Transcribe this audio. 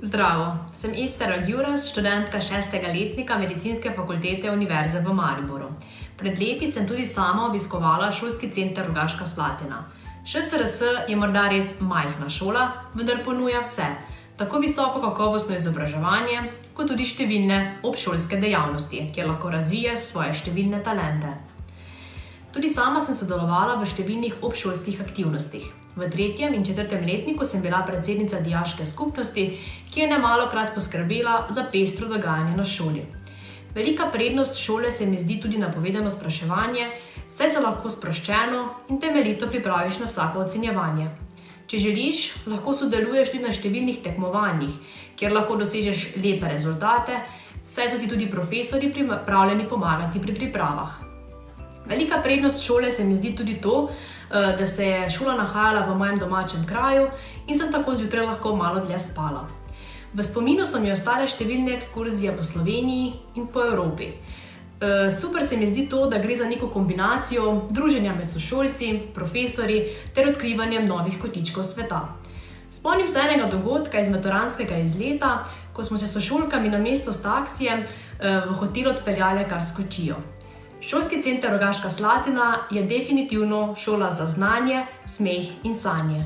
Zdravo, sem Ester Aljuras, študentka 6. letnika Medicinske fakultete Univerze v Mariboru. Pred leti sem tudi sama obiskovala šolski center Rogaška Slatina. ŠCRS je morda res majhna šola, vendar ponuja vse, tako visoko kakovostno izobraževanje, kot tudi številne obšolske dejavnosti, kjer lahko razviješ svoje številne talente. Tudi sama sem sodelovala v številnih obšolskih aktivnostih. V 3. in 4. letniku sem bila predsednica dijaške skupnosti, ki je nemalokrat poskrbela za pestro dogajanje na šoli. Velika prednost šole se mi zdi tudi napovedano spraševanje, saj se lahko sproščeno in temeljito pripraviš na vsako ocenjevanje. Če želiš, lahko sodeluješ tudi na številnih tekmovanjih, kjer lahko dosežeš lepe rezultate, saj so ti tudi profesorji pripravljeni pomagati pri pripravah. Velika prednost šole se mi zdi tudi to, da se je šola nahajala v mojem domačem kraju in sem tako zjutraj lahko malo dlje spala. V spominu so mi ostale številne ekskurzije po Sloveniji in po Evropi. Super se mi zdi to, da gre za neko kombinacijo druženja med sošolci, profesorji ter odkrivanjem novih kotičkov sveta. Spomnim se enega dogodka iz maturanskega izleta, ko smo se s sošolkami namesto s taksijem v hotel odpeljale kar s kočijo. Šolski center Rogaška Slatina je definitivno šola za znanje, smeh in sanje.